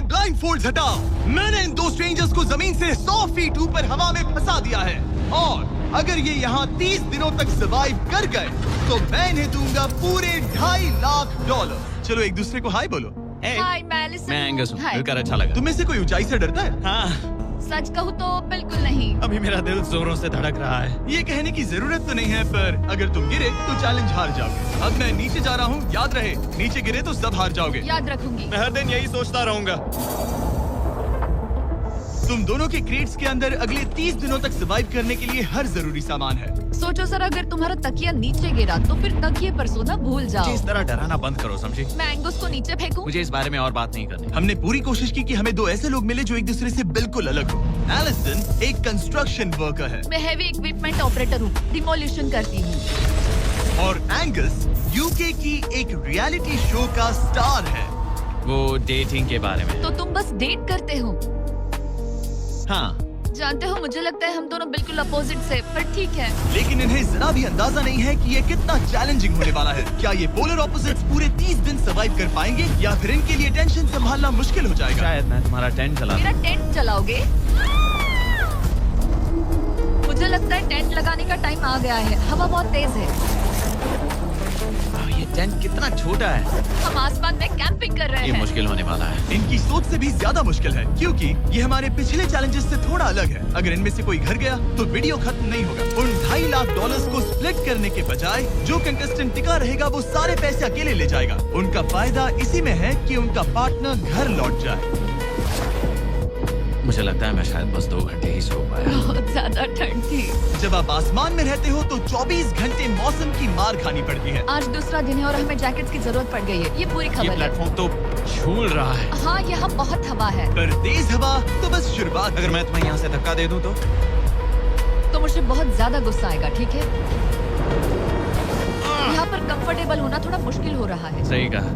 ब्लाइंडफोल्ड्स हटाओ। मैंने इन दो स्ट्रेंजर्स को जमीन से 100 फीट ऊपर हवा में फंसा दिया है और अगर ये यहाँ 30 दिनों तक सर्वाइव कर गए तो मैं इन्हें दूंगा पूरे $2.5 लाख। चलो एक दूसरे को हाय बोलो। हाय मैं एलिसन मैं एंगस हूँ, हाय। मिलकर अच्छा लगा। तुम में से कोई ऊंचाई से डरता है? हाँ, सच कहूँ तो बिल्कुल नहीं। अभी मेरा दिल जोरों से धड़क रहा है। ये कहने की जरूरत तो नहीं है, पर अगर तुम गिरे तो चैलेंज हार जाओगे। अब मैं नीचे जा रहा हूँ, याद रहे नीचे गिरे तो सब हार जाओगे। याद रखूंगी। मैं हर दिन यही सोचता रहूंगा। तुम दोनों के क्रेट्स के अंदर अगले 30 दिनों तक सर्वाइव करने के लिए हर जरूरी सामान है। सोचो सर, अगर तुम्हारा तकिया नीचे गिरा तो फिर तकिए पर सोना भूल जाओ। मुझे इस तरह डराना बंद करो, समझी? मैं एंगस को नीचे फेंकूं? मुझे इस बारे में और बात नहीं करनी। हमने पूरी कोशिश की कि हमें दो ऐसे लोग मिले जो एक दूसरे से बिल्कुल अलग हो। एलिसन एक कंस्ट्रक्शन वर्कर है मैं हेवी इक्विपमेंट ऑपरेटर हूँ, डिमोलिशन करती हूँ। और एंगस यूके की एक रियलिटी शो का स्टार है। वो डेटिंग के बारे में। तो तुम बस डेट करते हो? हाँ, जानते हो, मुझे लगता है हम दोनों बिल्कुल अपोजिट से, पर ठीक है। लेकिन इन्हें जरा भी अंदाजा नहीं है कि ये कितना चैलेंजिंग होने वाला है। क्या ये पोलर ऑपोजिट्स पूरे 30 दिन सर्वाइव कर पाएंगे या फिर इनके लिए टेंशन संभालना मुश्किल हो जाएगा? शायद मैं तुम्हारा टेंट चला मेरा टेंट चलाओगे? मुझे लगता है टेंट लगाने का टाइम आ गया है। हवा बहुत तेज है। ये टेंट कितना छोटा है। हम आसमान में कैंपिंग कर रहे ये हैं। मुश्किल होने वाला है। इनकी सोच से भी ज्यादा मुश्किल है, क्योंकि ये हमारे पिछले चैलेंजेस से थोड़ा अलग है। अगर इनमें से कोई घर गया तो वीडियो खत्म नहीं होगा। उन $2.5 लाख को स्प्लिट करने के बजाय जो कंटेस्टेंट टिका रहेगा वो सारे पैसे अकेले ले जाएगा। उनका फायदा इसी में है कि उनका पार्टनर घर लौट जाए। मुझे लगता है मैं शायद बस 2 घंटे ही सो पाया। बहुत ज्यादा ठंड थी। जब आप आसमान में रहते हो तो 24 घंटे मौसम की मार खानी पड़ती है। आज दूसरा दिन है और हमें जैकेट्स की जरूरत पड़ गई है। ये पूरी ये खबर है। प्लेटफॉर्म तो झूल रहा है। हाँ, यहाँ बहुत हवा है। पर तेज हवा तो बस शुरुआत। अगर मैं तुम्हें यहाँ से धक्का दे दूँ तो मुझे बहुत ज्यादा गुस्सा आएगा, ठीक है? यहाँ पर कंफर्टेबल होना थोड़ा मुश्किल हो रहा है। सही कहा।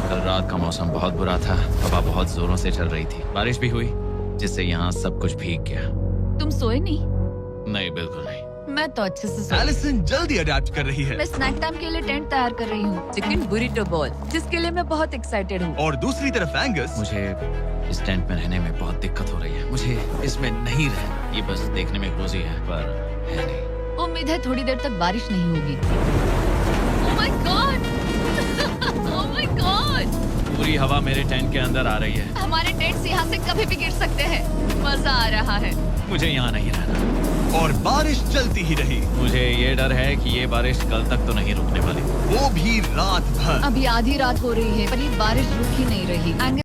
कल रात का मौसम बहुत बुरा था। हवा बहुत जोरों से चल रही थी। बारिश भी हुई, जिससे यहाँ सब कुछ भीग गया। तुम सोए नहीं? नहीं, बिल्कुल नहीं। मैं तो अच्छे से सोई। एलिसन जल्दी अडेप्ट कर रही है मैं स्नैक टाइम के लिए टेंट तैयार कर रही हूँ, चिकन बुरिटो बॉल, जिसके लिए मैं बहुत एक्साइटेड हूँ। और दूसरी तरफ एंगस मुझे इस टेंट में रहने में बहुत दिक्कत हो रही है। मुझे इसमें नहीं रहना। ये बस देखने में कोजी है, पर है नहीं। उम्मीद है थोड़ी देर तक बारिश नहीं होगी। Oh my God! Oh my God! पूरी हवा मेरे टेंट के अंदर आ रही है। हमारे टेंट्स यहाँ से कभी भी गिर सकते हैं। मजा आ रहा है। मुझे यहाँ नहीं रहना। और बारिश चलती ही रही। मुझे ये डर है कि ये बारिश कल तक तो नहीं रुकने वाली। वो भी रात भर। अभी आधी रात हो रही है, पर ये बारिश रुक ही नहीं रही।